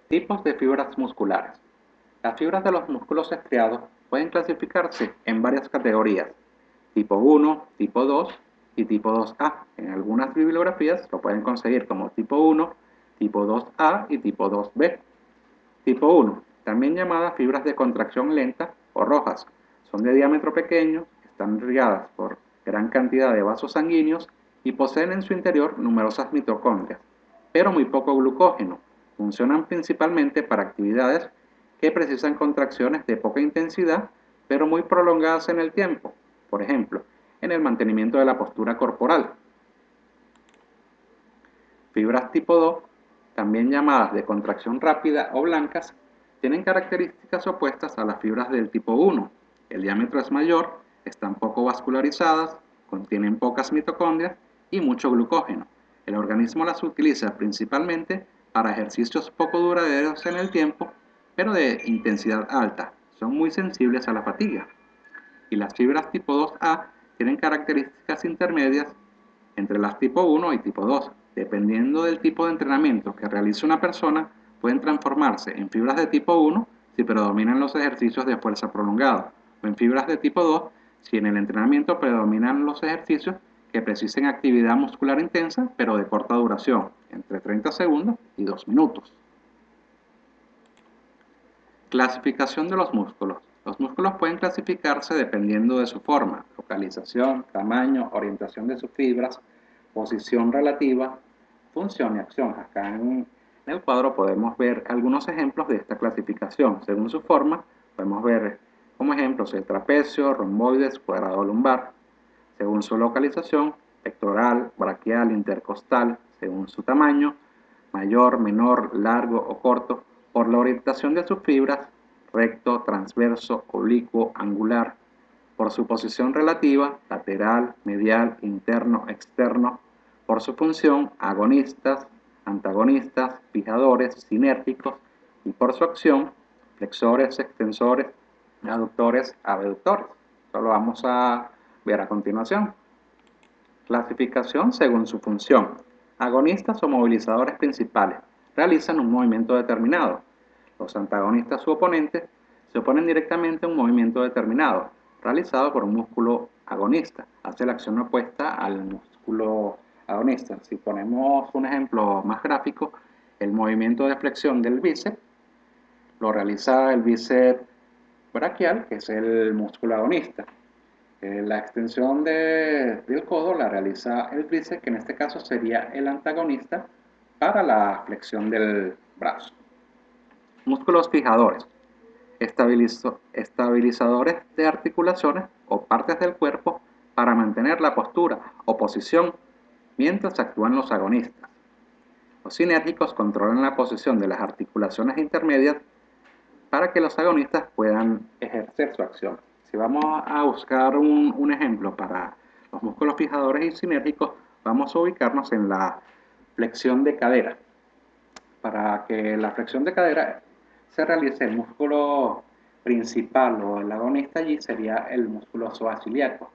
Tipos de fibras musculares. Las fibras de los músculos estriados pueden clasificarse en varias categorías: tipo 1, tipo 2 y tipo 2A. En algunas bibliografías lo pueden conseguir como tipo 1, tipo 2A y tipo 2B. Tipo 1, también llamadas fibras de contracción lenta o rojas, son de diámetro pequeño, están irrigadas por gran cantidad de vasos sanguíneos y poseen en su interior numerosas mitocondrias, pero muy poco glucógeno. Funcionan principalmente para actividades que precisan contracciones de poca intensidad, pero muy prolongadas en el tiempo, por ejemplo, en el mantenimiento de la postura corporal. Fibras tipo 2, también llamadas de contracción rápida o blancas, tienen características opuestas a las fibras del tipo 1. El diámetro es mayor, están poco vascularizadas, contienen pocas mitocondrias y mucho glucógeno. El organismo las utiliza principalmente para ejercicios poco duraderos en el tiempo, pero de intensidad alta. Son muy sensibles a la fatiga. Y las fibras tipo 2A tienen características intermedias entre las tipo 1 y tipo 2. Dependiendo del tipo de entrenamiento que realice una persona, pueden transformarse en fibras de tipo 1 si predominan los ejercicios de fuerza prolongados, o en fibras de tipo 2 si en el entrenamiento predominan los ejercicios que precisen actividad muscular intensa pero de corta duración, entre 30 segundos y 2 minutos. Clasificación de los músculos. Los músculos pueden clasificarse dependiendo de su forma, localización, tamaño, orientación de sus fibras, posición relativa, función y acción. Acá en el cuadro podemos ver algunos ejemplos de esta clasificación. Según su forma, podemos ver como ejemplos el trapecio, romboides, cuadrado lumbar. Según su localización, pectoral, braquial, intercostal. Según su tamaño, mayor, menor, largo o corto, por la orientación de sus fibras, recto, transverso, oblicuo, angular, por su posición relativa, lateral, medial, interno, externo, por su función, agonistas, antagonistas, fijadores, sinérgicos, y por su acción, flexores, extensores, aductores, abductores. Esto lo vamos a ver a continuación. Clasificación según su función. Agonistas o movilizadores principales realizan un movimiento determinado. Los antagonistas u oponentes se oponen directamente a un movimiento determinado, realizado por un músculo agonista. Hace la acción opuesta al músculo agonista. Si ponemos un ejemplo más gráfico, el movimiento de flexión del bíceps lo realiza el bíceps braquial, que es el músculo agonista. La extensión del codo la realiza el tríceps, que en este caso sería el antagonista para la flexión del brazo. Músculos fijadores, estabilizadores de articulaciones o partes del cuerpo para mantener la postura o posición mientras actúan los agonistas. Los sinérgicos controlan la posición de las articulaciones intermedias para que los agonistas puedan ejercer su acción. Si vamos a buscar un ejemplo para los músculos fijadores y sinérgicos, vamos a ubicarnos en la flexión de cadera. Para que la flexión de cadera se realice, el músculo principal o el agonista allí sería el músculo psoas-ilíaco.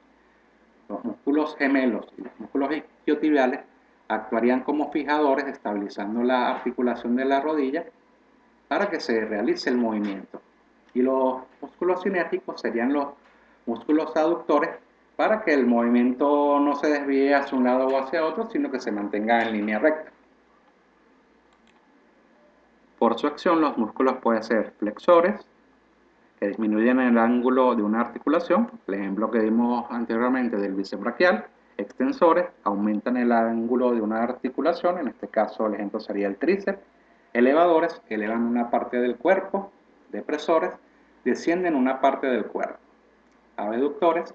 Los músculos gemelos y los músculos isquiotibiales actuarían como fijadores, estabilizando la articulación de la rodilla para que se realice el movimiento. Y los músculos cinéticos serían los músculos aductores para que el movimiento no se desvíe hacia un lado o hacia otro, sino que se mantenga en línea recta. Por su acción, los músculos pueden ser flexores, que disminuyen el ángulo de una articulación, el ejemplo que dimos anteriormente del bíceps braquial; extensores, aumentan el ángulo de una articulación, en este caso el ejemplo sería el tríceps; elevadores, elevan una parte del cuerpo; depresores, descienden una parte del cuerpo; abductores,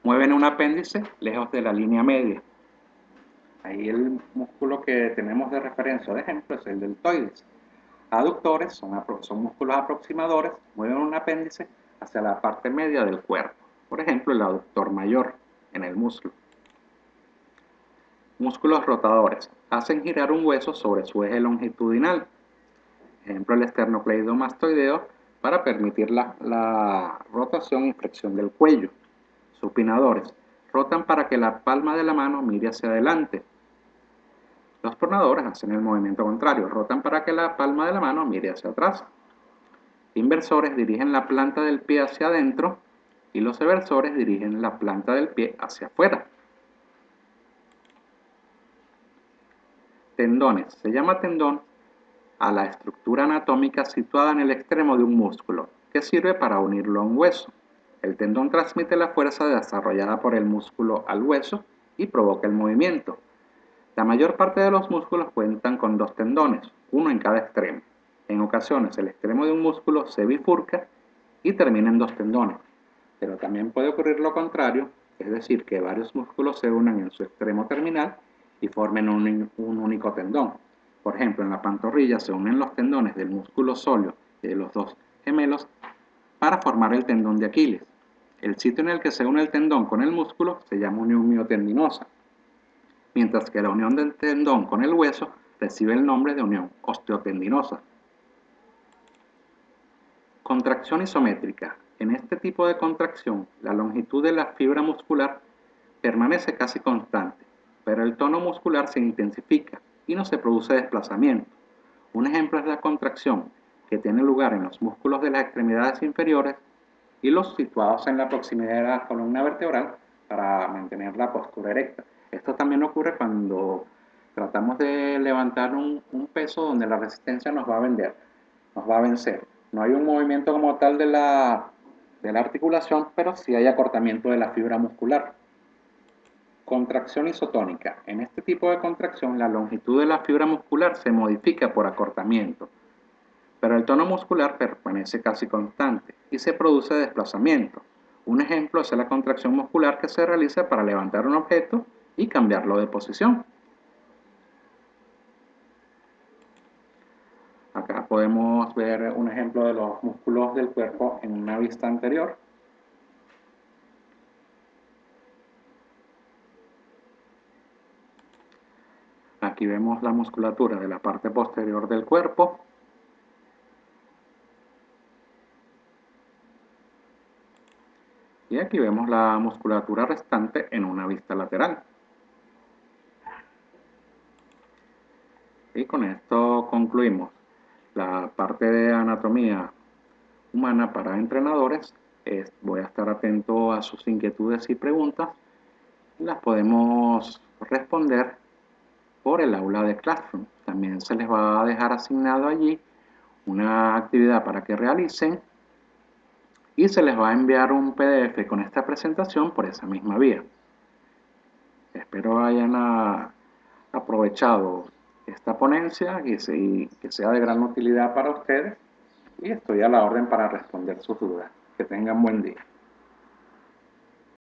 mueven un apéndice lejos de la línea media. Ahí el músculo que tenemos de referencia de ejemplo es el deltoides. Aductores son músculos aproximadores, mueven un apéndice hacia la parte media del cuerpo. Por ejemplo, el aductor mayor en el muslo. Músculos rotadores, hacen girar un hueso sobre su eje longitudinal. Ejemplo, el esternocleidomastoideo, para permitir la rotación y flexión del cuello. Supinadores, rotan para que la palma de la mano mire hacia adelante. Los pronadores hacen el movimiento contrario, rotan para que la palma de la mano mire hacia atrás. Inversores dirigen la planta del pie hacia adentro y los eversores dirigen la planta del pie hacia afuera. Tendones. Se llama tendón a la estructura anatómica situada en el extremo de un músculo, que sirve para unirlo a un hueso. El tendón transmite la fuerza desarrollada por el músculo al hueso y provoca el movimiento. La mayor parte de los músculos cuentan con dos tendones, uno en cada extremo. En ocasiones el extremo de un músculo se bifurca y termina en dos tendones, pero también puede ocurrir lo contrario, es decir, que varios músculos se unan en su extremo terminal y formen un único tendón. Por ejemplo, en la pantorrilla se unen los tendones del músculo sóleo y de los dos gemelos para formar el tendón de Aquiles. El sitio en el que se une el tendón con el músculo se llama unión miotendinosa, mientras que la unión del tendón con el hueso recibe el nombre de unión osteotendinosa. Contracción isométrica. En este tipo de contracción, la longitud de la fibra muscular permanece casi constante, pero el tono muscular se intensifica y no se produce desplazamiento. Un ejemplo es la contracción que tiene lugar en los músculos de las extremidades inferiores y los situados en la proximidad de la columna vertebral para mantener la postura erecta. Esto también ocurre cuando tratamos de levantar un peso donde la resistencia nos va a vencer. No hay un movimiento como tal de la articulación, pero sí hay acortamiento de la fibra muscular. Contracción isotónica. En este tipo de contracción, la longitud de la fibra muscular se modifica por acortamiento, pero el tono muscular permanece casi constante y se produce desplazamiento. Un ejemplo es la contracción muscular que se realiza para levantar un objeto y cambiarlo de posición. Acá podemos ver un ejemplo de los músculos del cuerpo en una vista anterior. Aquí vemos la musculatura de la parte posterior del cuerpo. Y aquí vemos la musculatura restante en una vista lateral. Y con esto concluimos la parte de anatomía humana para entrenadores. Voy a estar atento a sus inquietudes y preguntas. Las podemos responder por el aula de Classroom. También se les va a dejar asignado allí una actividad para que realicen y se les va a enviar un PDF con esta presentación por esa misma vía. Espero hayan aprovechado esta ponencia y que sea de gran utilidad para ustedes y estoy a la orden para responder sus dudas. Que tengan buen día.